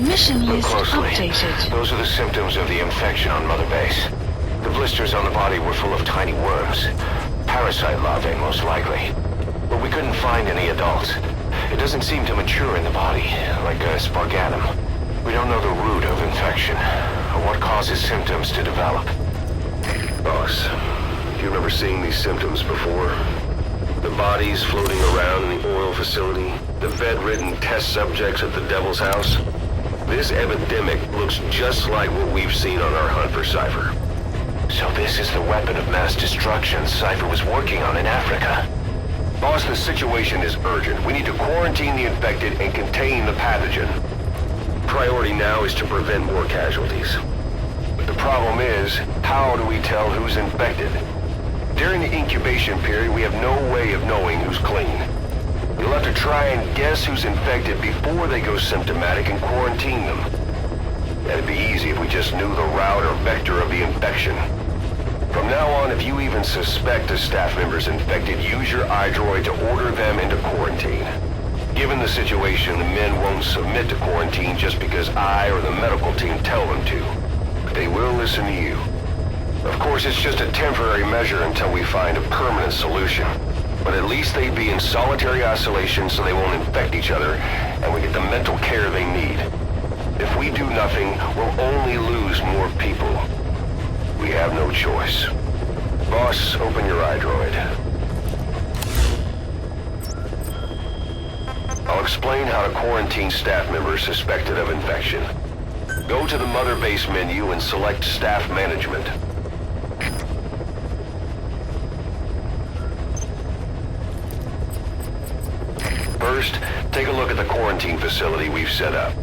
Mission Look list closely. updated. Those are the symptoms of the infection on Mother Base. The blisters on the body were full of tiny worms. Parasite larvae, most likely. But we couldn't find any adults. It doesn't seem to mature in the body, like a spargatum. We don't know the root of infection, or what causes symptoms to develop. Boss, do you remember seeing these symptoms before? The bodies floating around in the oil facility, the bedridden test subjects at the Devil's House. This epidemic looks just like what we've seen on our hunt for Cypher. So this is the weapon of mass destruction Cypher was working on in Africa. Boss, the situation is urgent. We need to quarantine the infected and contain the pathogen. Priority now is to prevent more casualties. But the problem is, how do we tell who's infected? During the incubation period, we have no way of knowing who's clean. We'll have to try and guess who's infected before they go symptomatic and quarantine them. That'd be easy if we just knew the route or vector of the infection. From now on, if you even suspect a staff member's infected, use your iDroid to order them into quarantine. Given the situation, the men won't submit to quarantine just because I or the medical team tell them to. But they will listen to you. Of course, it's just a temporary measure until we find a permanent solution. But at least they'd be in solitary isolation so they won't infect each other, and we get the mental care they need. If we do nothing, we'll only lose more people. We have no choice. Boss, open your iDroid. I'll explain how to quarantine staff members suspected of infection. Go to the Mother Base menu and select Staff Management. First, take a look at the quarantine facility we've set up.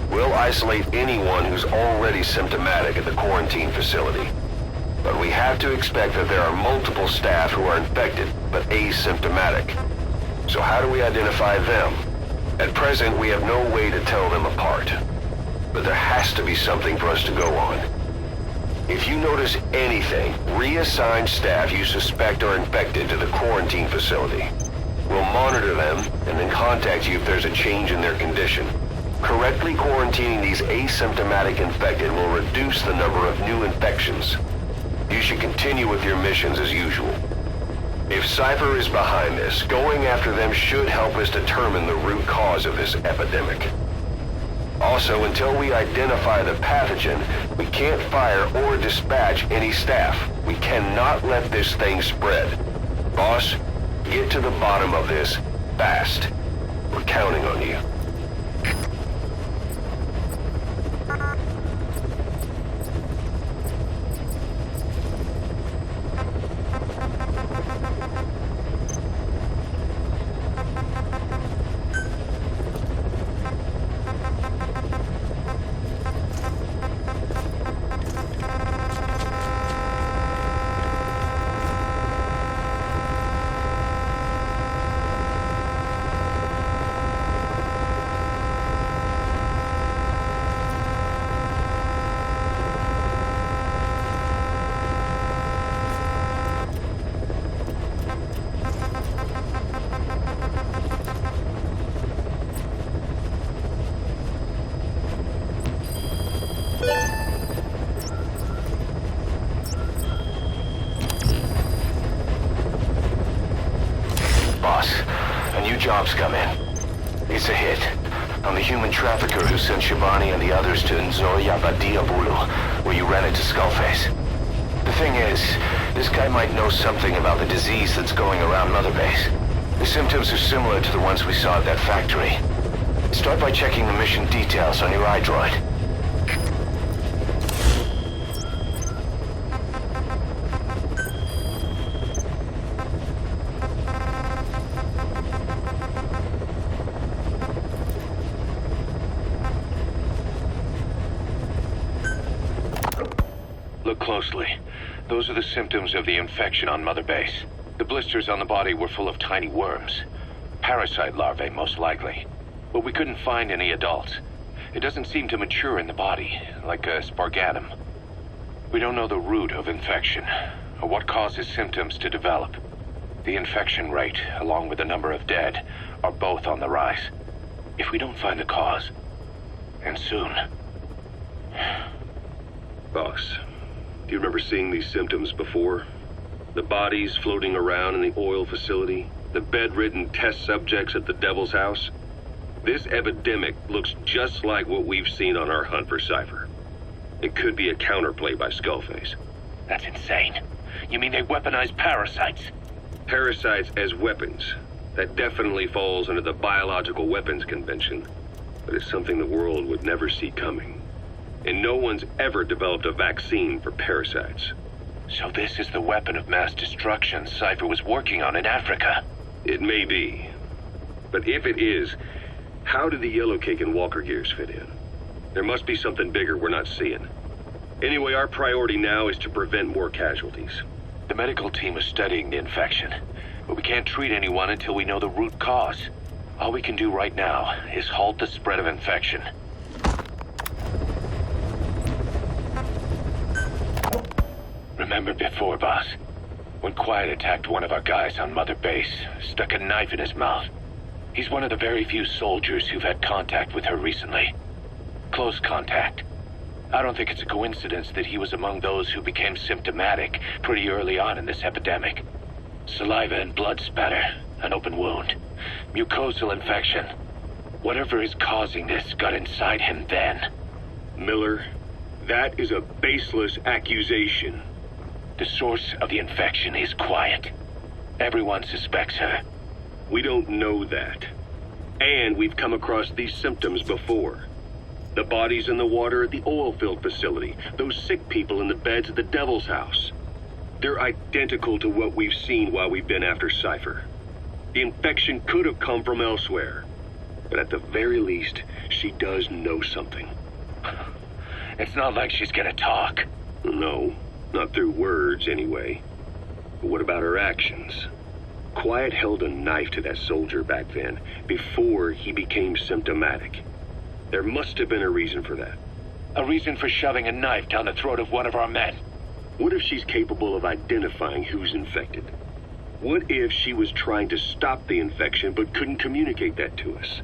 We'll isolate anyone who's already symptomatic at the quarantine facility. But we have to expect that there are multiple staff who are infected, but asymptomatic. So how do we identify them? At present, we have no way to tell them apart. But there has to be something for us to go on. If you notice anything, reassign staff you suspect are infected to the quarantine facility. We'll monitor them and then contact you if there's a change in their condition. Correctly quarantining these asymptomatic infected will reduce the number of new infections. You should continue with your missions as usual. If Cypher is behind this, going after them should help us determine the root cause of this epidemic. Also, until we identify the pathogen, we can't fire or dispatch any staff. We cannot let this thing spread. Boss, get to the bottom of this fast. We're counting on you. Boss, a new job's come in. It's a hit. I'm the human trafficker who sent Shabani and the others to Nzoya Badia Bulu, where you ran into Skullface. The thing is, this guy might know something about the disease that's going around Mother Base. The symptoms are similar to the ones we saw at that factory. Start by checking the mission details on your iDroid. Look closely. Those are the symptoms of the infection on Mother Base. The blisters on the body were full of tiny worms. Parasite larvae, most likely. But we couldn't find any adults. It doesn't seem to mature in the body, like a spargatum. We don't know the root of infection, or what causes symptoms to develop. The infection rate, along with the number of dead, are both on the rise. If we don't find the cause, and soon... Boss, do you remember seeing these symptoms before? The bodies floating around in the oil facility, the bedridden test subjects at the Devil's House? This epidemic looks just like what we've seen on our hunt for Cypher. It could be a counterplay by Skullface. That's insane. You mean they weaponize parasites? Parasites as weapons. That definitely falls under the Biological Weapons Convention, but it's something the world would never see coming. And no one's ever developed a vaccine for parasites. So this is the weapon of mass destruction Cypher was working on in Africa? It may be. But if it is, how do the Yellow Cake and Walker Gears fit in? There must be something bigger we're not seeing. Anyway, our priority now is to prevent more casualties. The medical team is studying the infection, but we can't treat anyone until we know the root cause. All we can do right now is halt the spread of infection. Remember before, boss? When Quiet attacked one of our guys on Mother Base, stuck a knife in his mouth. He's one of the very few soldiers who've had contact with her recently. Close contact. I don't think it's a coincidence that he was among those who became symptomatic pretty early on in this epidemic. Saliva and blood spatter, an open wound, mucosal infection. Whatever is causing this got inside him then. Miller, that is a baseless accusation. The source of the infection is Quiet. Everyone suspects her. We don't know that. And we've come across these symptoms before. The bodies in the water at the oil field facility, those sick people in the beds at the Devil's House. They're identical to what we've seen while we've been after Cypher. The infection could have come from elsewhere. But at the very least, she does know something. It's not like she's gonna talk. No, not through words anyway. But what about her actions? Quiet held a knife to that soldier back then, before he became symptomatic. There must have been a reason for that. A reason for shoving a knife down the throat of one of our men. What if she's capable of identifying who's infected? What if she was trying to stop the infection but couldn't communicate that to us?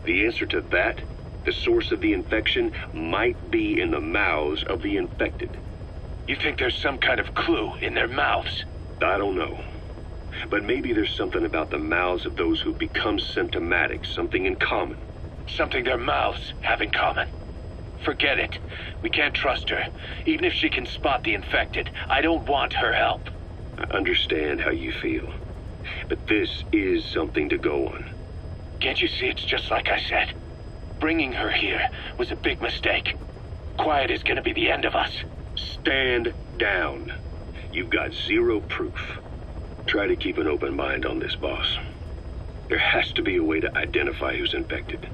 The answer to that, the source of the infection, might be in the mouths of the infected. You think there's some kind of clue in their mouths? I don't know. But maybe there's something about the mouths of those who've become symptomatic, something in common. Something their mouths have in common. Forget it. We can't trust her. Even if she can spot the infected, I don't want her help. I understand how you feel. But this is something to go on. Can't you see it's just like I said? Bringing her here was a big mistake. Quiet is gonna be the end of us. Stand down. You've got zero proof. Try to keep an open mind on this, boss. There has to be a way to identify who's infected.